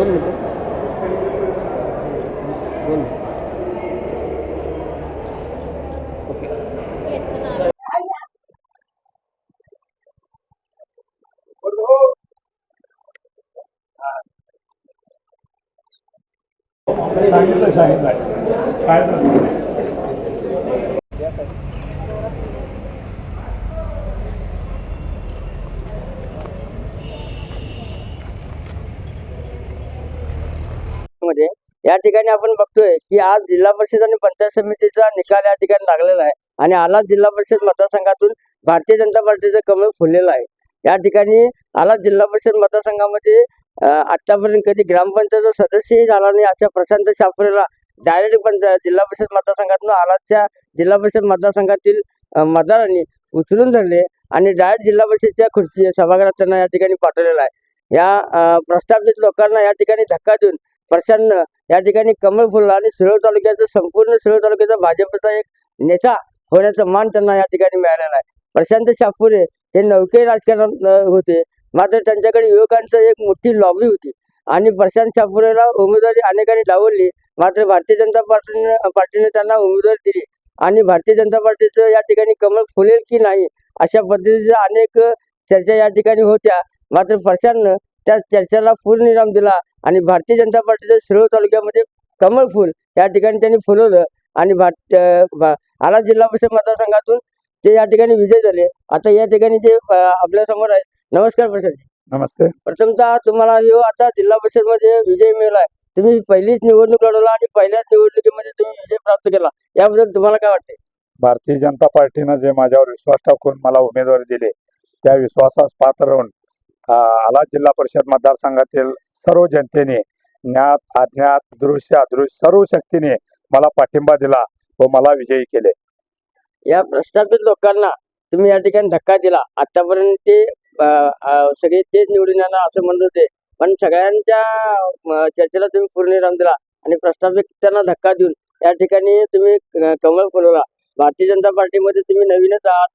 2 मिनिटं 2 मिनिटं ओके. सांगितलं काय झालं. मध्ये या ठिकाणी आपण बघतोय की आज जिल्हा परिषद आणि पंचायत समितीचा निकाल या ठिकाणी लागलेला आहे आणि आलाच जिल्हा परिषद मतदारसंघातून भारतीय जनता पार्टीचं कमळ फुललेलं आहे. या ठिकाणी आलाच जिल्हा परिषद मतदारसंघामध्ये आतापर्यंत कधी ग्रामपंचायत सदस्यही झाला नाही अशा प्रशांत शाफरेला डायरेक्ट जिल्हा परिषद मतदारसंघातून आलाच्या जिल्हा परिषद मतदारसंघातील मतदारांनी उचलून धरले आणि डायरेक्ट जिल्हा परिषदच्या खुर्ची सभागृहात त्यांना या ठिकाणी पाठवलेला आहे. या प्रस्थापित लोकांना या ठिकाणी धक्का देऊन प्रशांत या ठिकाणी कमळ फुलला आणि शिरोळ तालुक्याचं संपूर्ण शिरोळ तालुक्याचा भाजपचा एक नेता होण्याचा मान त्यांना या ठिकाणी मिळालेला आहे. प्रशांत शाफुरे हे नौके राजकारणात होते, मात्र त्यांच्याकडे युवकांचं एक मोठी लॉबी होती आणि प्रशांत शाफुरेला उमेदवारी अनेकांनी डावलली, मात्र भारतीय जनता पार्टीने त्यांना उमेदवारी दिली आणि भारतीय जनता पार्टीचं या ठिकाणी कमळ फुलेल की नाही अशा पद्धतीच्या अनेक चर्चा या ठिकाणी होत्या. मात्र प्रशांतनं त्या चर्चेला पूर्णविराम दिला आणि भारतीय जनता पार्टीच्या शिरोळ तालुक्यामध्ये कमळ फुल या ठिकाणी त्यांनी फुलवलं आणि आला जिल्हा परिषद मतदारसंघातून ते या ठिकाणी विजय झाले. आता या ठिकाणी ते आपल्या समोर आहेत. नमस्कार प्रशांत. नमस्ते. प्रथमतः तुम्हाला आता जिल्हा परिषद मध्ये विजय मिळालाय. तुम्ही पहिलीच निवडणूक लढवला आणि पहिल्याच निवडणुकीमध्ये तुम्ही विजय प्राप्त केला, याबद्दल तुम्हाला काय वाटते? भारतीय जनता पार्टीनं जे माझ्यावर विश्वास टाकून मला उमेदवारी दिली त्या विश्वासास पात्र राहून आला जिल्हा परिषद मतदारसंघातील सर्व जनतेने ज्ञात अज्ञात दृश्य अदृश्य सर्व शक्तीने मला पाठिंबा दिला व मला विजयी केले. या प्रस्थापित लोकांना तुम्ही या ठिकाणी धक्का दिला. आतापर्यंत ते सगळे तेच निवडून येणार असं म्हणत होते, पण सगळ्यांच्या चर्चेला तुम्ही पूर्णविराम दिला आणि प्रस्थापित त्यांना धक्का देऊन या ठिकाणी तुम्ही कमळ फुलवला. भारतीय जनता पार्टीमध्ये तुम्ही नवीनच आहात.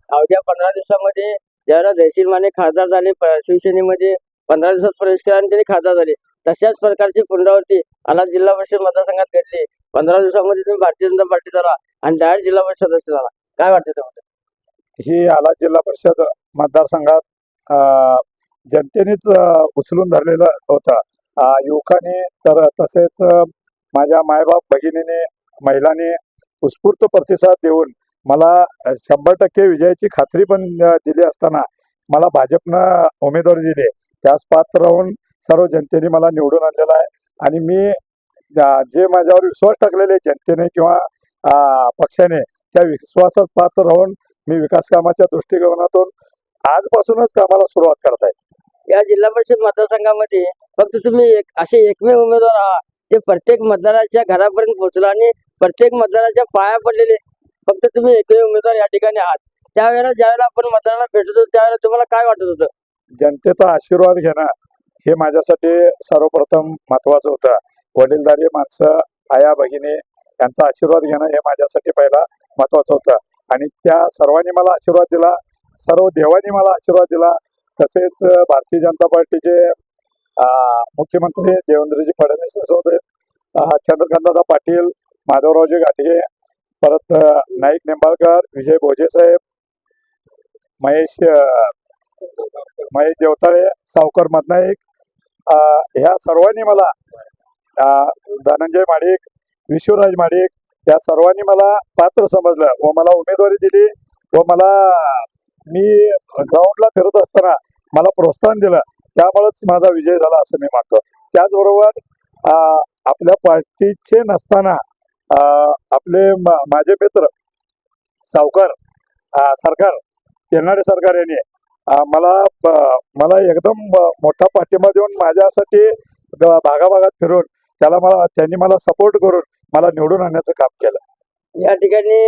अवघ्या 15 दिवसामध्ये ज्यावेळेला जयश्री माने खासदार झाले, शिवसेनेमध्ये 15 दिवसात प्रवेश केला आणि त्यांनी खासदार झाले, तशाच प्रकारची पुनरावृत्ती आला जिल्हा परिषद मतदारसंघात घडली. 15 दिवसामध्ये तुम्ही भारतीय जनता पार्टी झाला आणि डायरेक्ट जिल्हा परिषद सदस्य झाला. काय वाटतं त्याबद्दल? ही आला जिल्हा परिषद मतदारसंघात जनतेनेच उचलून धरलेलं होतं. युवकांनी तर तसेच माझ्या मायबाप भगिनीने महिलांनी उत्स्फूर्त प्रतिसाद देऊन मला 100% विजयाची खात्री पण दिली असताना मला भाजपनं उमेदवारी दिली. त्यास पात्र राहून सर्व जनतेने मला निवडून आणलेलं आहे आणि मी जे माझ्यावर विश्वास टाकलेले जनतेने किंवा पक्षाने त्या विश्वासात पात्र राहून मी विकास कामाच्या दृष्टिकोनातून आजपासूनच कामाला सुरुवात करत आहे. या जिल्हा परिषद मतदारसंघामध्ये फक्त तुम्ही असे एकमेव उमेदवार आहात ते प्रत्येक मतदाराच्या घरापर्यंत पोहोचला आणि प्रत्येक मतदाराच्या पाया पडलेले फक्त तुम्ही एकमेव उमेदवार या ठिकाणी आहात. त्यावेळेला ज्यावेळेला आपण मतदारांना भेटत होतो त्यावेळेला तुम्हाला काय वाटत होतं? जनतेचा आशीर्वाद घेणं हे माझ्यासाठी सर्वप्रथम महत्वाचं होतं. वडीलधारी माणसं, आया भगिनी यांचा आशीर्वाद घेणं हे माझ्यासाठी पहिला महत्वाचं होतं आणि त्या सर्वांनी मला आशीर्वाद दिला, सर्व देवांनी मला आशीर्वाद दिला. तसेच भारतीय जनता पार्टीचे मुख्यमंत्री देवेंद्रजी फडणवीस होते, चंद्रकांतदादा पाटील, माधवरावजी घाटगे, परत नाईक निंबाळकर, विजय भोजे साहेब, महेश देवताळे, सावकर मदनाईक, ह्या सर्वांनी मला धनंजय माडिक, विश्वराज माडिक या सर्वांनी मला पात्र समजलं व मला उमेदवारी दिली व मी ग्राउंडला फिरत असताना मला प्रोत्साहन दिलं. त्यामुळेच माझा विजय झाला असं मी मानतो. त्याचबरोबर आपल्या पार्टीचे नसताना आपले माझे मित्र सावकार सरकार, तेनाडे सरकार यांनी मला एकदम मोठा पाठिंबा देऊन माझ्यासाठी भागाभागात फिरून त्यांनी मला सपोर्ट करून मला निवडून आणण्याचं काम केलं. या ठिकाणी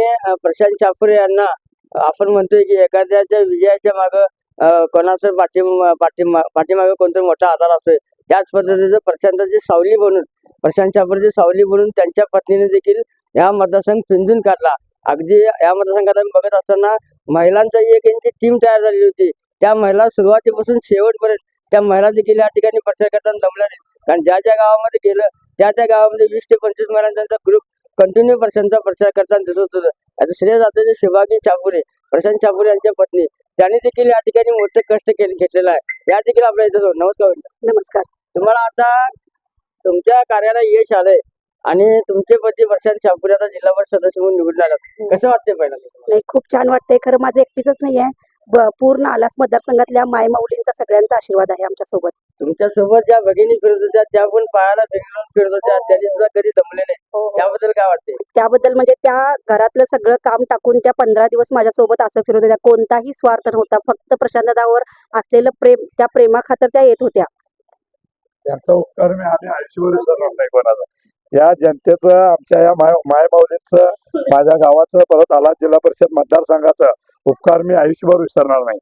प्रशांत शाफुरे यांना आपण म्हणतोय की एखाद्याच्या विजयाच्या मागं कोणाचं पाठीमागं कोणतरी मोठा आधार असतोय. त्याच पद्धतीचं प्रशांतची सावली बनून प्रशांत शाफुरेची सावली बनून त्यांच्या पत्नीने देखील या मतदारसंघ पिंजून काढला. अगदी या मतदारसंघात आम्ही बघत असताना महिलांचा एक यांची टीम तयार झालेली होती. त्या महिला सुरुवातीपासून शेवटपर्यंत त्या महिला देखील या ठिकाणी प्रचार करताना दमल्या नाहीत. कारण ज्या ज्या गावामध्ये गेलं त्या गावामध्ये 20 ते 25 महिन्यांचा ग्रुप कंटिन्यू प्रशांतचा प्रचार करताना दिसत होतं. आता श्रेय जाते शिवाजी छापुरे, प्रशांत छापुरे यांच्या पत्नी, त्यांनी देखील या ठिकाणी मोठे कष्ट घेतलेलं आहे. या देखील आपल्या इथं नमस्कार. नमस्कार. तुम्हाला आता तुमच्या कार्याला यश आलंय आणि तुमचे पती प्रशांत छापुरे आता जिल्हा परिषद सदस्य म्हणून निवडून आलात. कसं वाटतंय पहिल्यांदा? नाही, खूप छान वाटतंय. खरं माझं एकटीच नाहीये, पूर्ण आलास मतदारसंघातल्या मायमाऊलींचा सगळ्यांचा आशीर्वाद आहे आमच्या सोबत. तुमच्या सोबत ज्या भगिनी फिरत होत्या त्या पण पायाला फिरून फिरत होत्या, त्यांनी सुद्धा कधी दमले नाही. त्याबद्दल काय वाटते? त्याबद्दल म्हणजे त्या घरातलं सगळं काम टाकून त्या 15 दिवस माझ्यासोबत असं फिरत होत्या. कोणताही स्वार्थ नव्हता, फक्त प्रशांतदावर असलेलं प्रेम, त्या प्रेमाखातर त्या येत होत्या. त्यांचा उपकार मी आम्ही आयुष्यभर विसरणार नाही कोणाचा. या जनतेचं, आमच्या या मायमाऊलींचं, माझ्या गावाचं, परत आलास जिल्हा परिषद मतदारसंघाचं उपकार मी आयुष्यभर विसरणार नाही.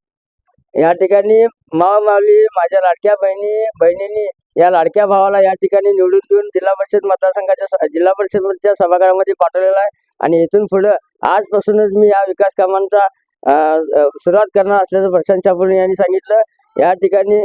या ठिकाणी मावली माझ्या लाडक्या बहिणींनी या लाडक्या भावाला या ठिकाणी निवडून देऊन जिल्हा परिषदच्या सभागृहामध्ये पाठवलेला आहे. आणि इथून पुढे आजपासूनच मी या विकास कामांचा सुरुवात करणार असल्याचं प्रशांत छापुरे यांनी सांगितलं. या ठिकाणी